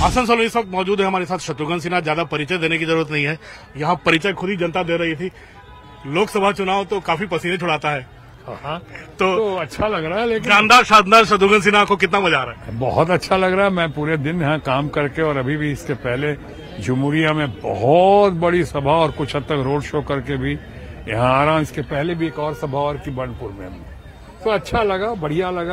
आसनसोल में इस वक्त मौजूद है हमारे साथ शत्रुघ्न सिन्हा। ज्यादा परिचय देने की जरूरत नहीं है, यहाँ परिचय खुद ही जनता दे रही थी। लोकसभा चुनाव तो काफी पसीने छुड़ाता है। तो अच्छा लग रहा है, लेकिन शानदार शानदार शत्रुघ्न सिन्हा को कितना मजा आ रहा है? बहुत अच्छा लग रहा है। मैं पूरे दिन यहाँ काम करके और अभी भी इसके पहले जमुरिया में बहुत बड़ी सभा और कुछ हद तक रोड शो करके भी यहाँ आ रहा हूँ। इसके पहले भी एक और सभा और की बनपुर में। तो अच्छा लगा, बढ़िया लग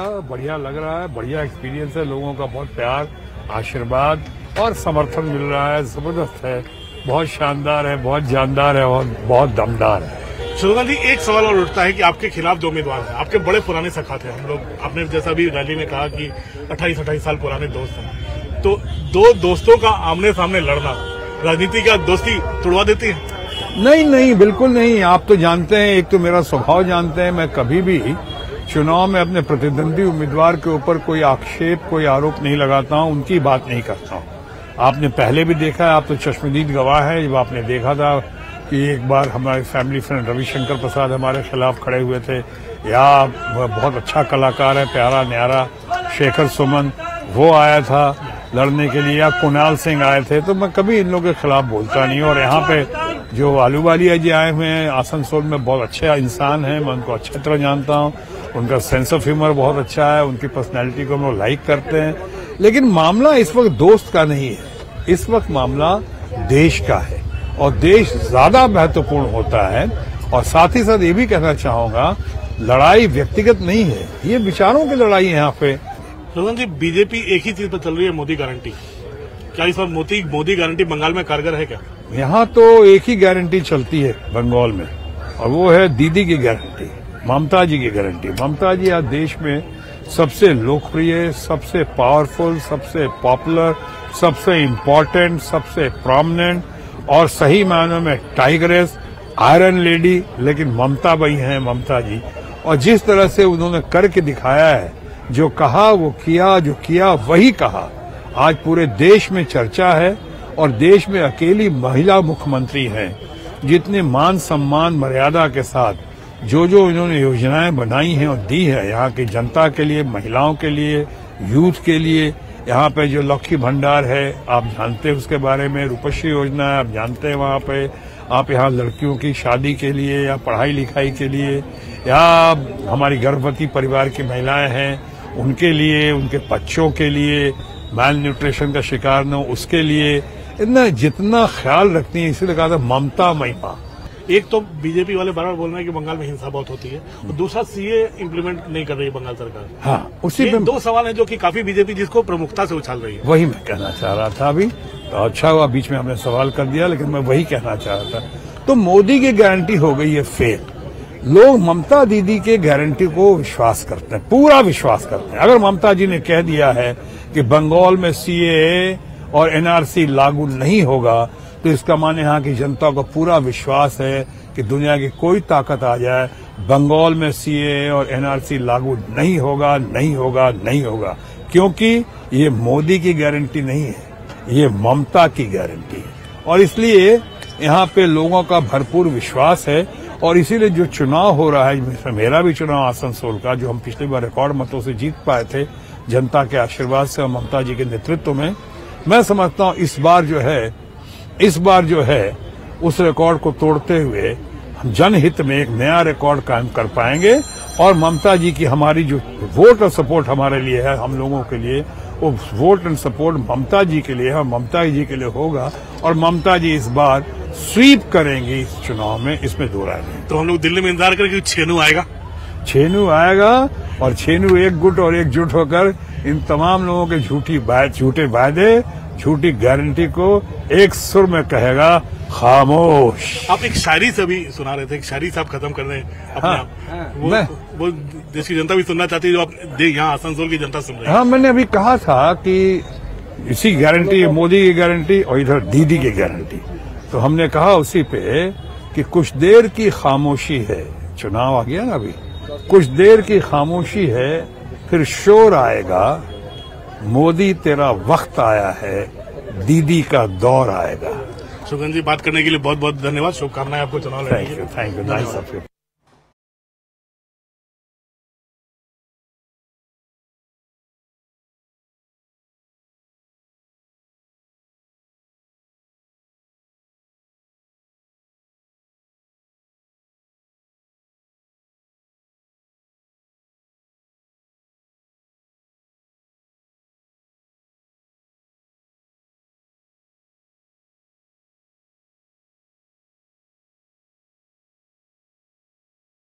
रहा है। बढ़िया एक्सपीरियंस है, लोगों का बहुत प्यार, आशीर्वाद और समर्थन मिल रहा है। जबरदस्त है, बहुत शानदार है, बहुत जानदार है और बहुत दमदार है। शत्रुघ्न जी, एक सवाल और उठता है कि आपके खिलाफ जो उम्मीदवार हैं, आपके बड़े पुराने सखा थे। हम लोग, आपने जैसा भी रैली में कहा कि 28 साल पुराने दोस्त हैं, तो दो दोस्तों का आमने सामने लड़ना राजनीति का दोस्ती तोड़वा देती है? नहीं, बिल्कुल नहीं। आप तो जानते हैं, एक तो मेरा स्वभाव जानते हैं, मैं कभी भी चुनाव में अपने प्रतिद्वंदी उम्मीदवार के ऊपर कोई आक्षेप, कोई आरोप नहीं लगाता हूं, उनकी बात नहीं करता हूं। आपने पहले भी देखा है, आप तो चश्मदीद गवाह है। जब आपने देखा था कि एक बार हमारे फैमिली फ्रेंड रविशंकर प्रसाद हमारे खिलाफ खड़े हुए थे, या बहुत अच्छा कलाकार है, प्यारा न्यारा शेखर सुमन, वो आया था लड़ने के लिए, या कुणाल सिंह आए थे, तो मैं कभी इन लोगों के खिलाफ बोलता नहीं। और यहाँ पे जो आलूवालिया जी आए हुए हैं आसनसोल में, बहुत अच्छे इंसान हैं, मैं उनको अच्छी तरह जानता हूँ। उनका सेंस ऑफ ह्यूमर बहुत अच्छा है, उनकी पर्सनैलिटी को हम लोग लाइक करते हैं। लेकिन मामला इस वक्त दोस्त का नहीं है, इस वक्त मामला देश का है, और देश ज्यादा महत्वपूर्ण होता है। और साथ ही साथ ये भी कहना चाहूंगा, लड़ाई व्यक्तिगत नहीं है, ये विचारों की लड़ाई है यहाँ पे। शत्रुघ्न जी, बीजेपी एक ही चीज पर चल रही है, मोदी गारंटी। क्या इस बार मोदी गारंटी बंगाल में कारगर है क्या? यहाँ तो एक ही गारंटी चलती है बंगाल में, और वो है दीदी की गारंटी, ममता जी की गारंटी। ममता जी आज देश में सबसे लोकप्रिय, सबसे पावरफुल, सबसे पॉपुलर, सबसे इम्पोर्टेंट, सबसे प्रोमिनेंट और सही मायनों में टाइगरेस, आयरन लेडी, लेकिन ममता बाई हैं, ममता जी। और जिस तरह से उन्होंने करके दिखाया है, जो कहा वो किया, जो किया वही कहा, आज पूरे देश में चर्चा है। और देश में अकेली महिला मुख्यमंत्री हैं जितने मान सम्मान मर्यादा के साथ जो इन्होंने योजनाएं बनाई हैं और दी है यहाँ की जनता के लिए, महिलाओं के लिए, यूथ के लिए। यहाँ पे जो लक्ष्मी भंडार है, आप जानते हैं उसके बारे में, रूपश्री योजना है, आप जानते हैं। वहाँ पे आप यहाँ लड़कियों की शादी के लिए या पढ़ाई लिखाई के लिए, या हमारी गर्भवती परिवार की महिलाएं हैं उनके लिए, उनके बच्चों के लिए, माल न्यूट्रिशन का शिकार न हो उसके लिए, इतना जितना ख्याल रखती है। इसीलिए कहा था ममता महिमा। एक तो बीजेपी वाले बार बोल रहे हैं कि बंगाल में हिंसा बहुत होती है, और दूसरा सीए इम्प्लीमेंट नहीं कर रही है बंगाल सरकार। हाँ, उसी पे दो सवाल हैं जो कि काफी बीजेपी जिसको प्रमुखता से उछाल रही है। वही मैं कहना चाह रहा था अभी, तो अच्छा हुआ बीच में हमने सवाल कर दिया, लेकिन मैं वही कहना चाह रहा था। तो मोदी की गारंटी हो गई है फेल। लोग ममता दीदी के गारंटी को विश्वास करते हैं, पूरा विश्वास करते हैं। अगर ममता जी ने कह दिया है कि बंगाल में सीएए और एनआरसी लागू नहीं होगा, तो इसका माने यहाँ की जनता को पूरा विश्वास है कि दुनिया की कोई ताकत आ जाए, बंगाल में सीएए और एनआरसी लागू नहीं होगा, क्योंकि ये मोदी की गारंटी नहीं है, ये ममता की गारंटी है। और इसलिए यहाँ पे लोगों का भरपूर विश्वास है। और इसीलिए जो चुनाव हो रहा है, मेरा भी चुनाव आसनसोल का, जो हम पिछली बार रिकॉर्ड मतों से जीत पाए थे जनता के आशीर्वाद से और ममता जी के नेतृत्व में, मैं समझता हूँ इस बार जो है उस रिकॉर्ड को तोड़ते हुए हम जनहित में एक नया रिकॉर्ड कायम कर पाएंगे। और ममता जी की, हमारी जो वोट और सपोर्ट हमारे लिए है, हम लोगों के लिए, वो वोट एंड सपोर्ट ममता जी के लिए है, ममता जी के लिए होगा। और ममता जी इस बार स्वीप करेंगी इस चुनाव में, इसमें दो राय नहीं। तो हम लोग दिल्ली में इंतजार करेंगे, छेनू आएगा और छेनू एक गुट और एकजुट होकर इन तमाम लोगों के झूठे वायदे, झूठी गारंटी को एक सुर में कहेगा, खामोश। आप एक शायरी से भी सुना रहे थे, एक शायरी से आप खत्म कर रहे हैं अपने आप। वो देश की जनता भी सुनना चाहती है, जो आप यहाँ आसनसोल की जनता सुन रही है। हाँ, मैंने अभी कहा था कि इसी गारंटी, मोदी की गारंटी और इधर दीदी की गारंटी, तो हमने कहा उसी पे कि कुछ देर की खामोशी है, चुनाव आ गया ना अभी, कुछ देर की खामोशी है, फिर शोर आएगा, मोदी तेरा वक्त आया है, दीदी का दौर आएगा। शत्रुघ्न जी, बात करने के लिए बहुत बहुत धन्यवाद, शुभकामनाएं आपको चुनाव लड़ने के लिए। Thank you, nice of you.